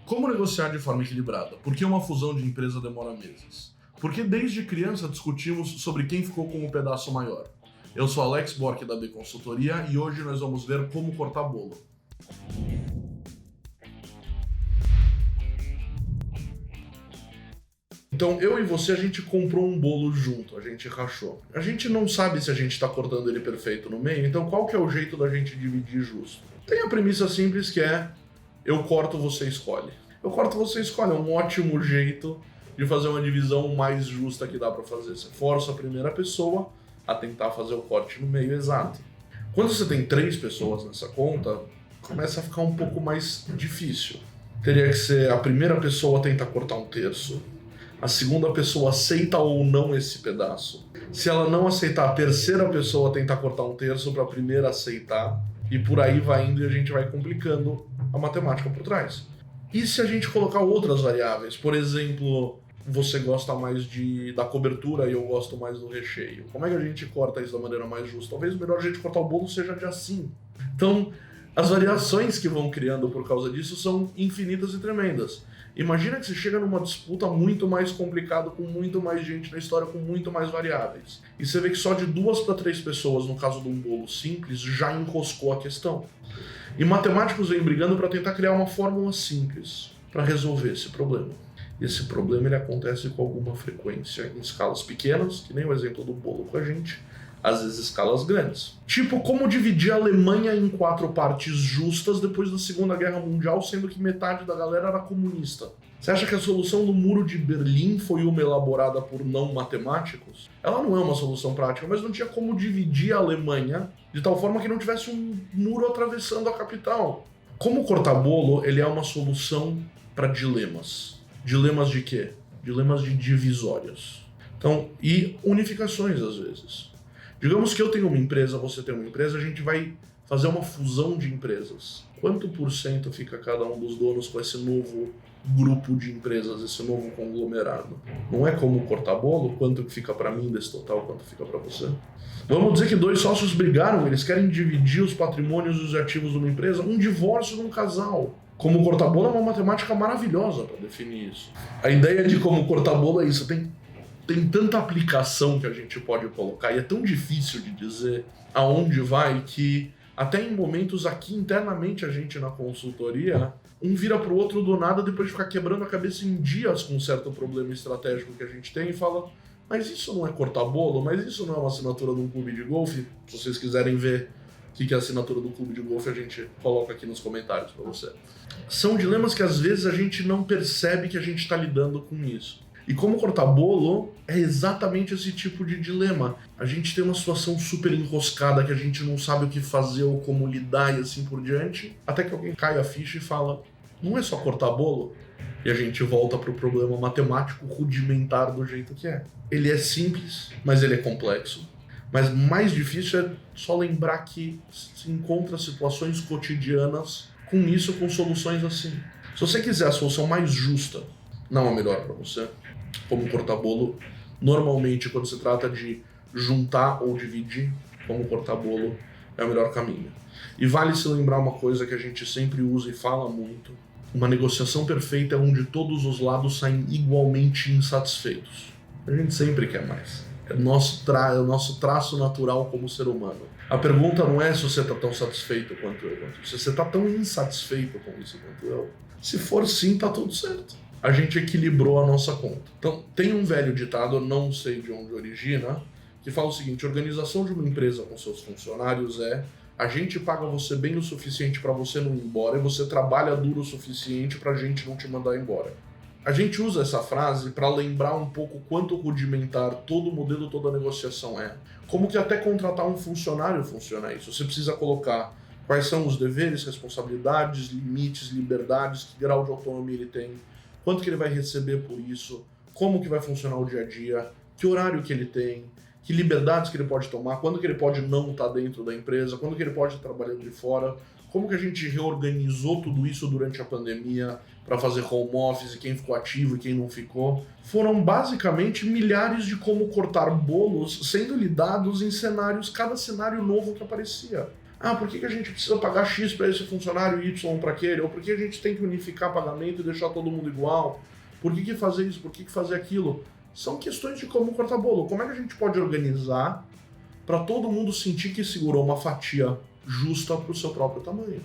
Como negociar de forma equilibrada? Por que uma fusão de empresa demora meses? Porque desde criança discutimos sobre quem ficou com o pedaço maior. Eu sou Alex Bork da B Consultoria e hoje nós vamos ver como cortar bolo. Então, eu e você, a gente comprou um bolo junto, a gente rachou. A gente não sabe se a gente está cortando ele perfeito no meio, então qual que é o jeito da gente dividir justo? Tem a premissa simples que é, eu corto, você escolhe. Eu corto, você escolhe, é um ótimo jeito de fazer uma divisão mais justa que dá para fazer. Você força a primeira pessoa a tentar fazer o corte no meio exato. Quando você tem 3 pessoas nessa conta, começa a ficar um pouco mais difícil. Teria que ser a primeira pessoa tentar cortar 1/3, a segunda pessoa aceita ou não esse pedaço. Se ela não aceitar, a terceira pessoa tentar cortar 1/3 para a primeira aceitar, e por aí vai indo e a gente vai complicando a matemática por trás. E se a gente colocar outras variáveis? Por exemplo, você gosta mais da cobertura e eu gosto mais do recheio. Como é que a gente corta isso da maneira mais justa? Talvez o melhor jeito de cortar o bolo seja de assim. Então, as variações que vão criando por causa disso são infinitas e tremendas. Imagina que você chega numa disputa muito mais complicada, com muito mais gente na história, com muito mais variáveis. E você vê que só de 2 para 3 pessoas, no caso de um bolo simples, já enroscou a questão. E matemáticos vêm brigando para tentar criar uma fórmula simples para resolver esse problema. E esse problema ele acontece com alguma frequência em escalas pequenas, que nem o exemplo do bolo com a gente, às vezes escalas grandes. Tipo, como dividir a Alemanha em 4 partes justas depois da Segunda Guerra Mundial, sendo que metade da galera era comunista. Você acha que a solução do Muro de Berlim foi uma elaborada por não matemáticos? Ela não é uma solução prática, mas não tinha como dividir a Alemanha de tal forma que não tivesse um muro atravessando a capital. Como cortar bolo, ele é uma solução para dilemas. Dilemas de quê? Dilemas de divisórias. Então, e unificações às vezes. Digamos que eu tenho uma empresa, você tem uma empresa, a gente vai fazer uma fusão de empresas. Quanto por cento fica cada um dos donos com esse novo grupo de empresas, esse novo conglomerado? Não é como cortar bolo, quanto que fica para mim desse total, quanto fica para você? Vamos dizer que 2 sócios brigaram, eles querem dividir os patrimônios e os ativos de uma empresa, um divórcio de um casal. Como cortar bolo é uma matemática maravilhosa para definir isso. A ideia de como cortar bolo é isso, tem tanta aplicação que a gente pode colocar e é tão difícil de dizer aonde vai que até em momentos aqui internamente a gente na consultoria, um vira pro outro do nada depois de ficar quebrando a cabeça em dias com um certo problema estratégico que a gente tem e fala, mas isso não é cortar bolo? Mas isso não é uma assinatura de um clube de golfe? Se vocês quiserem ver o que é a assinatura do clube de golfe, a gente coloca aqui nos comentários para você. São dilemas que às vezes a gente não percebe que a gente está lidando com isso. E como cortar bolo é exatamente esse tipo de dilema. A gente tem uma situação super enroscada que a gente não sabe o que fazer ou como lidar e assim por diante, até que alguém cai a ficha e fala, não é só cortar bolo? E a gente volta para o problema matemático rudimentar do jeito que é. Ele é simples, mas ele é complexo. Mas mais difícil é só lembrar que se encontra situações cotidianas com isso, com soluções assim. Se você quiser a solução mais justa, não a melhor para você, como cortar bolo, normalmente quando se trata de juntar ou dividir, como cortar bolo é o melhor caminho. E vale se lembrar uma coisa que a gente sempre usa e fala muito, uma negociação perfeita é onde todos os lados saem igualmente insatisfeitos. A gente sempre quer mais. É o nosso traço natural como ser humano. A pergunta não é se você está tão satisfeito quanto eu, se você está tão insatisfeito com isso quanto eu. Se for sim, tá tudo certo. A gente equilibrou a nossa conta. Então, tem um velho ditado, eu não sei de onde origina, que fala o seguinte, a organização de uma empresa com seus funcionários é a gente paga você bem o suficiente para você não ir embora e você trabalha duro o suficiente para a gente não te mandar embora. A gente usa essa frase para lembrar um pouco quanto rudimentar todo o modelo, toda a negociação é. Como que até contratar um funcionário funciona isso. Você precisa colocar quais são os deveres, responsabilidades, limites, liberdades, que grau de autonomia ele tem, quanto que ele vai receber por isso, como que vai funcionar o dia a dia, que horário que ele tem, que liberdades que ele pode tomar, quando que ele pode não estar dentro da empresa, quando que ele pode estar trabalhando de fora, como que a gente reorganizou tudo isso durante a pandemia para fazer home office, quem ficou ativo e quem não ficou. Foram basicamente milhares de como cortar bolos sendo lidados em cenários, cada cenário novo que aparecia. Ah, por que a gente precisa pagar X para esse funcionário e Y para aquele? Ou por que a gente tem que unificar pagamento e deixar todo mundo igual? Por que fazer isso? Por que fazer aquilo? São questões de como cortar bolo. Como é que a gente pode organizar para todo mundo sentir que segurou uma fatia justa para o seu próprio tamanho?